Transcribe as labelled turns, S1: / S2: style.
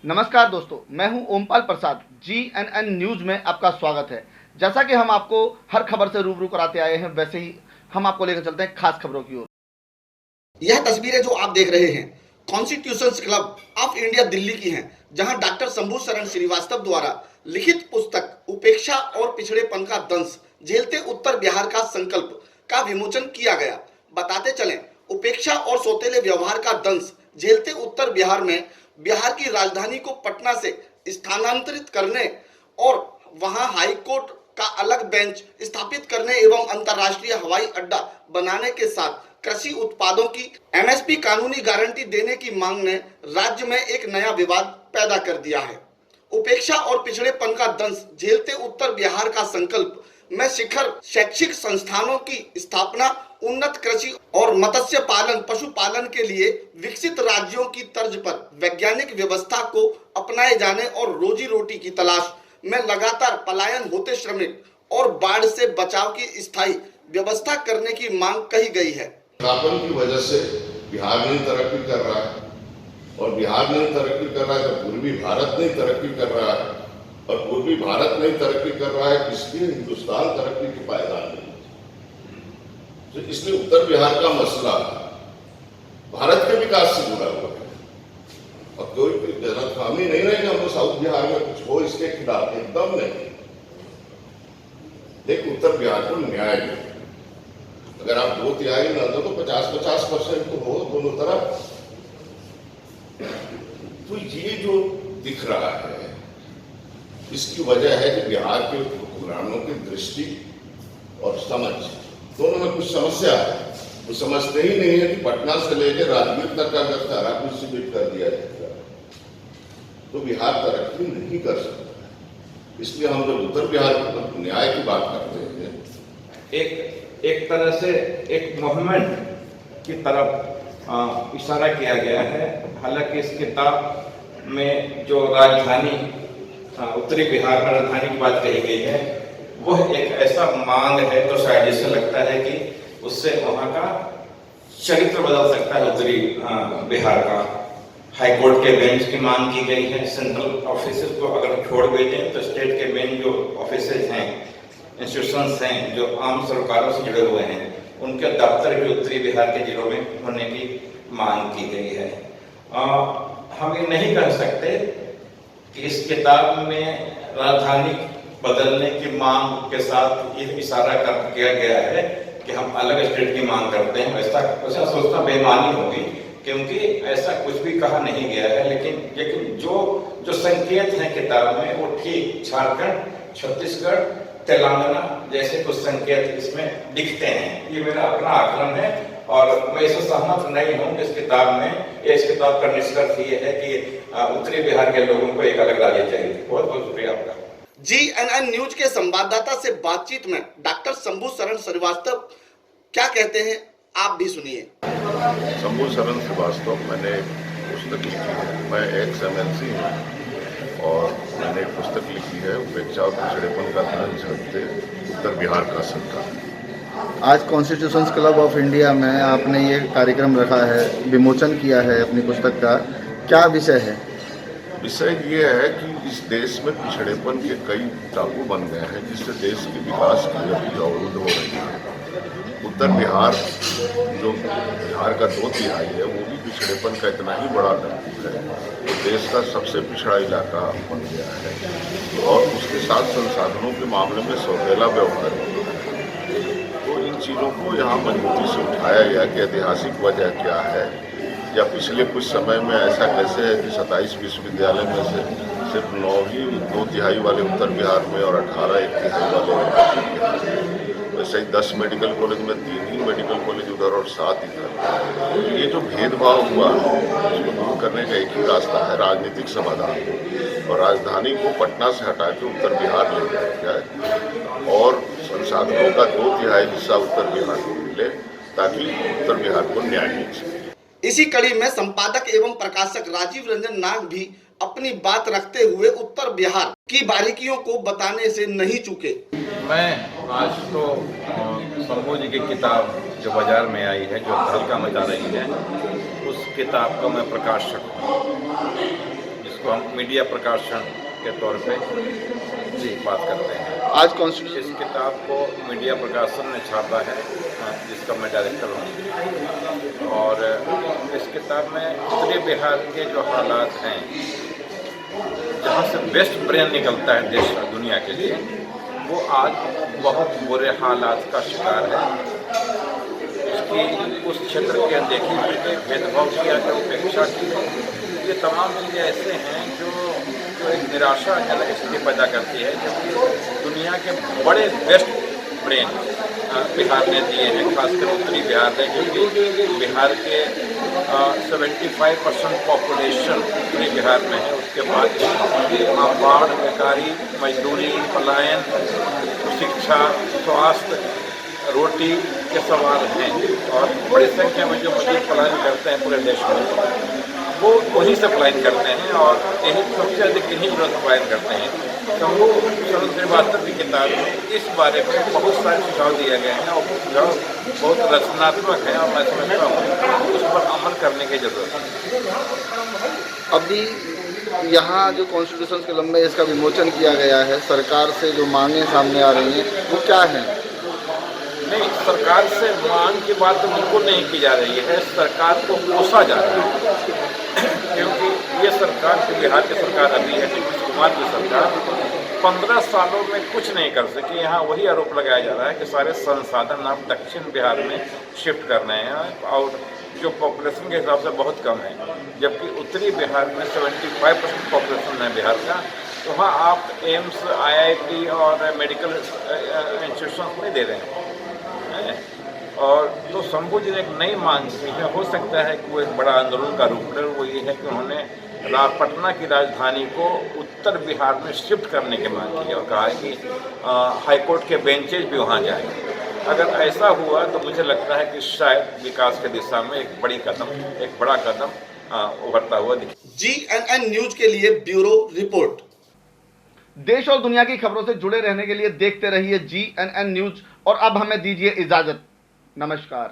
S1: नमस्कार दोस्तों, मैं हूं ओमपाल प्रसाद। GNN न्यूज़ में आपका स्वागत है। जैसा कि हम आपको हर खबर से रूबरू कराते आए हैं, वैसे ही हम आपको लेकर चलते हैं खास खबरों की ओर।
S2: यह तस्वीरें जो आप देख रहे हैं constitutions club of India Delhi की हैं, जहां डॉक्टर शंभू शरण श्रीवास्तव द्वारा लिखित पुस्तक उपेक्षा और पिछड़ेपन का दंश झेलते उत्तर बिहार का संकल्प का विमोचन किया गया। बताते चलें, उपेक्षा और सौतेले व्यवहार का दंश झेलते उत्तर बिहार में बिहार की राजधानी को पटना से स्थानांतरित करने और वहां हाई कोर्ट का अलग बेंच स्थापित करने एवं अंतर्राष्ट्रीय हवाई अड्डा बनाने के साथ कृषि उत्पादों की MSP कानूनी गारंटी देने की मांग ने राज्य में एक नया विवाद पैदा कर दिया है। उपेक्षा और पिछड़ेपन का दंश झेलते उत्तर बिहार का संकल्प में शिखर शैक्षिक संस्थानों की स्थापना, उन्नत कृषि और मत्स्य पालन पशुपालन के लिए विकसित राज्यों की तर्ज पर वैज्ञानिक व्यवस्था को अपनाए जाने और रोजी रोटी की तलाश में लगातार पलायन होते श्रमिक और बाढ़ से बचाव की स्थायी व्यवस्था करने की मांग कही गई है।
S3: विस्थापन की वजह से बिहार नहीं तरक्की कर रहा है और बिहार नहीं तरक्की कर रहा है तो पूर्वी भारत नहीं तरक्की कर रहा है और पूर्वी भारत नहीं तरक्की कर रहा है, इसलिए हिंदुस्तान तरक्की की पायदान नहीं। तो इसलिए उत्तर बिहार का मसला भारत के विकास से जुड़ा हुआ है और कोई गलतफहमी नहीं है कि हम साउथ बिहार में कुछ हो इसके खिलाफ, एकदम नहीं। लेकिन उत्तर बिहार को न्याय मिले। अगर आप 2/3 न दो तो 50-50% तो हो दोनों तरफ। तो ये जो दिख रहा है इसकी वजह है कि बिहार के हुक्मरानों की दृष्टि और समझ दोनों में कुछ समस्या है। वो समझते ही नहीं है कि पटना से लेकर राजगीर तक का अगर सारा कुछ सीमित कर दिया जाएगा तो बिहार तरक्की नहीं कर सकता। इसलिए हम जब उत्तर बिहार के न्याय की बात करते हैं,
S4: एक तरह से एक मूवमेंट की तरफ इशारा किया गया है। हालांकि इस किताब में जो राजधानी उत्तरी बिहार में राजधानी की बात कही गई है, वह एक ऐसा मांग है तो शायद ऐसा लगता है कि उससे वहाँ का चरित्र बदल सकता है। उत्तरी बिहार का हाईकोर्ट के बेंच की मांग की गई है। सेंट्रल ऑफिस को अगर छोड़ भी दें तो स्टेट के मेन जो ऑफिस हैं, इंस्टीट्यूशंस हैं जो आम सरोकारों से जुड़े हुए हैं, उनके दफ्तर भी उत्तरी बिहार के जिलों में होने की मांग की गई है। हम ये नहीं कह सकते कि इस किताब में राजधानी बदलने की मांग के साथ ये इशारा किया गया है कि हम अलग स्टेट की मांग करते हैं। ऐसा सोचना बेईमानी होगी, क्योंकि ऐसा कुछ भी कहा नहीं गया है। लेकिन जो संकेत हैं किताब में वो ठीक झारखंड, छत्तीसगढ़, तेलंगाना जैसे कुछ संकेत इसमें दिखते हैं। ये मेरा अपना आकलन है और मैं इससे सहमत नहीं हूँ कि इस किताब का निष्कर्ष ये है कि उत्तरी बिहार के लोगों को एक अलग राज्य चाहिए। बहुत बहुत शुक्रिया आपका।
S2: GNN न्यूज के संवाददाता से बातचीत में डॉक्टर शंभू शरण श्रीवास्तव क्या कहते हैं, आप भी सुनिए।
S3: शंभू शरण श्रीवास्तव, मैंने पुस्तक लिखी है। मैं एक्स MLC हूँ और मैंने एक पुस्तक लिखी है, उपेक्षा और पिछड़ेपन का दंश झेलते उत्तर बिहार का संकल्प।
S1: आज कॉन्स्टिट्यूशंस क्लब ऑफ इंडिया में आपने ये कार्यक्रम रखा है, विमोचन किया है अपनी पुस्तक का, क्या विषय है?
S3: विषय ये है कि इस देश में पिछड़ेपन के कई टापू बन गए हैं, जिससे देश के विकास की गति अवरुद्ध हो रही है। उत्तर बिहार जो बिहार का 2/3 है, वो भी पिछड़ेपन का इतना ही बड़ा टापू है। वो देश का सबसे पिछड़ा इलाका बन गया है और उसके साथ संसाधनों के मामले में सौतेला व्यवहार है। तो इन चीज़ों को यहाँ मजबूती से उठाया गया कि ऐतिहासिक वजह क्या है, या पिछले कुछ समय में ऐसा कैसे है कि 27 विश्वविद्यालय में से सिर्फ 9 ही 2/3 वाले उत्तर बिहार में और 18 1/3 वाले वैसे ही 10 मेडिकल कॉलेज में 3 ही मेडिकल कॉलेज उधर और 7 इधर। ये जो भेदभाव हुआ उसको दूर करने का एक ही रास्ता है, राजनीतिक समाधान। और राजधानी को पटना से हटा के उत्तर बिहार ले जाया जाए और संसाधनों का 2/3 हिस्सा उत्तर बिहार को मिले ताकि उत्तर बिहार को न्याय मिल सके।
S2: इसी कड़ी में संपादक एवं प्रकाशक राजीव रंजन नाग भी अपनी बात रखते हुए उत्तर बिहार की बारीकियों को बताने से नहीं चूके।
S4: मैं आज तो शंभू जी की किताब जो बाजार में आई है, जो तहलका मचा रही है, उस किताब का मैं प्रकाशक हूँ, इसको हम मीडिया प्रकाशन के तौर पे जी बात करते हैं।
S1: आज कॉन्स्टिट्यूशन
S4: इस किताब को मीडिया प्रकाशन ने छापा है, जिसका मैं डायरेक्टर हूँ। और इस किताब में उत्तरी बिहार के जो हालात हैं, जहाँ से बेस्ट ब्रेन निकलता है देश और दुनिया के लिए, वो आज बहुत बुरे हालात का शिकार है। उसकी उस क्षेत्र की अनदेखी की, भेदभाव किया गया, उपेक्षा की, ये तमाम चीज़ें ऐसे हैं जो एक निराशाजनक स्थिति पैदा करती है, क्योंकि दुनिया के बड़े बेस्ट ब्रेन बिहार ने दिए हैं, खासकर उत्तरी बिहार ने, क्योंकि बिहार के 75% पॉपुलेशन उत्तरी बिहार में है। उसके बाद वहाँ बाढ़, बेकारी, मजदूरी, पलायन, शिक्षा, स्वास्थ्य, रोटी के सवाल हैं, और बड़ी संख्या में जो मजदूर पलायन करते हैं पूरे देश में, वो वहीं से पलायन करते हैं, और यही सबसे अधिक इन्हीं विरोध पलायन करते हैं। शंभू शरण श्रीवास्तव की किताब में इस बारे में बहुत सारे सुझाव दिए गए हैं, और सुझाव बहुत रचनात्मक हैं, और मैं समझता हूँ उस पर अमल करने की जरूरत है।
S1: अभी यहाँ जो कॉन्स्टिट्यूशन के लंबे इसका विमोचन किया गया है, सरकार से जो मांगे सामने आ रही हैं वो क्या है?
S4: नहीं, सरकार से मांग की बात तो बिल्कुल नहीं की जा रही है, सरकार को कोसा जा रहा है, क्योंकि ये सरकार जो बिहार की सरकार अभी है, नीतीश कुमार की सरकार, 15 सालों में कुछ नहीं कर सकी। यहाँ वही आरोप लगाया जा रहा है कि सारे संसाधन आप दक्षिण बिहार में शिफ्ट कर रहे हैं, और जो पॉपुलेशन के हिसाब से बहुत कम है, जबकि उत्तरी बिहार में 75% पॉपुलेशन है बिहार का। तो वहाँ आप एम्स, IIT और मेडिकल इंस्टीट्यूशन नहीं दे रहे हैं। और तो शंभू जी ने एक नई मांग की है, हो सकता है कि वो एक बड़ा आंदोलन का रूप ले। वो ये है कि उन्होंने पटना की राजधानी को उत्तर बिहार में शिफ्ट करने की मांग की है, और कहा है कि हाईकोर्ट के बेंचेज भी वहाँ जाएं। अगर ऐसा हुआ तो मुझे लगता है कि शायद विकास की दिशा में एक बड़ा कदम उभरता हुआ दिखे।
S2: GNN न्यूज के लिए ब्यूरो रिपोर्ट।
S1: देश और दुनिया की खबरों से जुड़े रहने के लिए देखते रहिए GNN न्यूज, और अब हमें दीजिए इजाजत। नमस्कार।